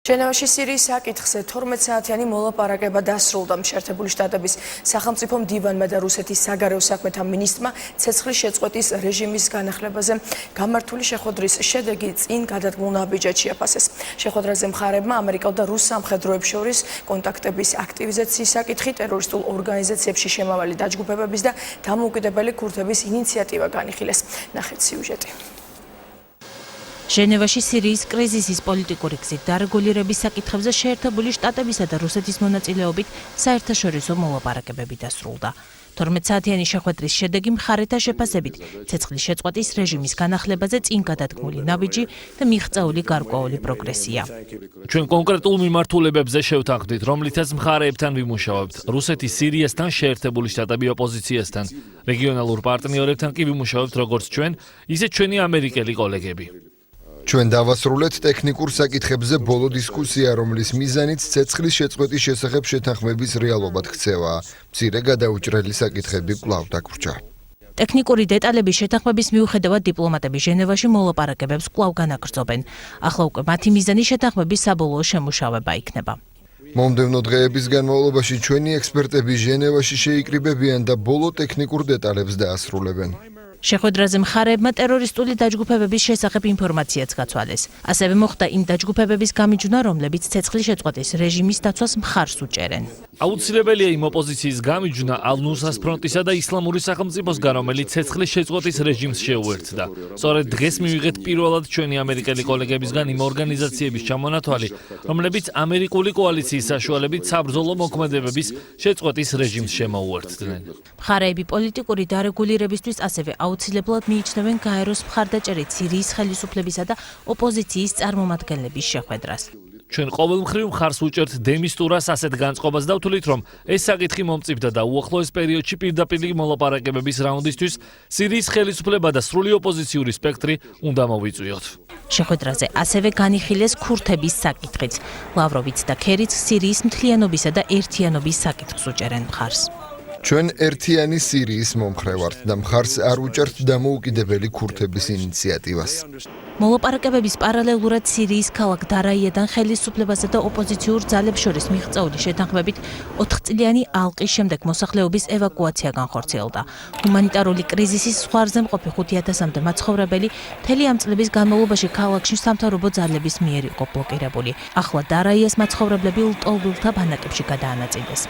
ჟენევაში სირიის საკითხზე 12 საათიანი მოლაპარაკება დასრულდა. შეერთებული შტატების სახელმწიფო მდივანმა და რუსეთის საგარეო საქმეთა მინისტრმა ცეცხლის შეწყვეტის რეჟიმის განახლებაზე გამართული შეხვედრის შედეგი წინ გადადგმულ ნაბიჯად შეაფასეს. შეხვედრაზე მხარებმა ამერიკელ და რუს სამხედროებს შორის კონტაქტების აქტივიზაციის საკითხი, ტერორისტულ ორგანიზაციებში შემავალი დაჯგუფებების და დამოუკიდებელი ქურთების ინიციატივა განიხილეს. ნახეთ სიუჟეტი. ჟენევაში სირიის კრიზისის პოლიტიკური გზით დარეგულირების საკითხებზე შეერთებული შტატებისა და რუსეთის მონაწილეობით საერთაშორისო მოლაპარაკებები დასრულდა. 12 საათიანი შეხვედრის შედეგი მხარეთა შეფასებით ცეცხლის შეწყვეტის რეჟიმის განახლებაზე წინ გადადგმული ნაბიჯი და მიღწეული გარკვეული პროგრესია. ჩვენ კონკრეტულ მიმართულებებზე შევთანხმდით, რომლითაც მხარეებთან ვიმუშავებთ. რუსეთის, სირიასთან, შეერთებული შტატები ოპოზიციასთან, რეგიონალურ პარტნიორებთან კი ვიმუშავებთ როგორც ჩვენ, ისე ჩვენი ამერიკელი კოლეგები. ჩვენ დავასრულეთ ტექნიკურ საკითხებზე ბოლო დისკუსია, რომლის მიზანიც ცეცხლის შეწყვეტის შესახებ შეთანხმების რეალობად ქცევა. მცირე გადაუჭრელი საკითხები კვლავ დაგვრჩა. ტექნიკური დეტალების შეთანხმების მიუხედავად დიპლომატები ჟენევაში მოლაპარაკებებს კვლავ განაგრძობენ. ახლა უკვე მათი მიზანი შეთანხმების საბოლოო შემუშავება იქნება. მომდევნო დღეების განმავლობაში ჩვენი ექსპერტები ჟენევაში შეიკრიბებიან და ბოლო ტექნიკურ დეტალებს დაასრულებენ. შეხვედრაზე მხარეებმა ტერორისტული დაჯგუფებების შესახებ ინფორმაციაც გაცვალეს. ასევე მოხდა იმ დაჯგუფებების გამიჯვნა, რომლებიც ცეცხლის შეწყვეტის რეჟიმის დაცვას მხარს უჭერენ. აუცილებელია იმ ოპოზიციის გამიჯვნა ალ-ნუსრას ფრონტისა და ისლამური სახელმწიფოსგან, რომელიც ცეცხლის შეწყვეტის რეჟიმს შეუერთდა. სწორედ დღეს მივიღეთ პირველად ჩვენი ამერიკელი კოლეგებისგან იმ ორგანიზაციების ჩამონათვალი, რომლებიც ამერიკული კოალიციის საშუალებით საბრძოლო მოქმედებების შეწყვეტის რეჟიმს შემოუერთდნენ. მხარეები პოლიტიკური დარეგულირებისთვის ასევე აუცილებლად მიიჩნევენ გაეროს მხარდაჭერით სირიის ხელისუფლებისა და ოპოზიციის წარმომადგენლების შეხვედრას. ჩვენ ყოველმხრივ მხარს უჭერთ დემისტურას ასეთ განწყობას და ვთვლით, რომ ეს საკითხი მომწიფდა და უახლოეს პერიოდში პირდაპირ მოლაპარაკებების რაუნდისთვის სირიის ხელისუფლება და სრული ოპოზიციური სპექტრი უნდა მოვიწვიოთ. შეხვედრაზე ასევე განიხილეს ქურთების საკითხიც. ლავროვიც და ქერიც სირიის მთლიანობისა და ერთიანობის საკითხს უჭერენ მხარს. ჩვენ ერთიანი სირიის მომხრე ვართ და მხარს არ უჭერთ დამოუკიდებელი ქურთების ინიციატივას. მოლაპარაკებების პარალელურად სირიის ქალაქ დარაიედან ხელისუფლებასა და ოპოზიციურ ძალებს შორის მიღწეული შეთანხმებით 4 წლიანი ალყის შემდეგ მოსახლეობის ევაკუაცია განხორციელდა. ჰუმანიტარული კრიზისის ზღვარზე მყოფი 5,000-მდე მაცხოვრებელი მთელი ამ წლების განმავლობაში ქალაქში სამთავრობო ძალების მიერ იყო ბლოკირებული. ახლა დარაიეს მაცხოვრებლები ლტოლვილთა ბანაკებში გადაანაწილეს.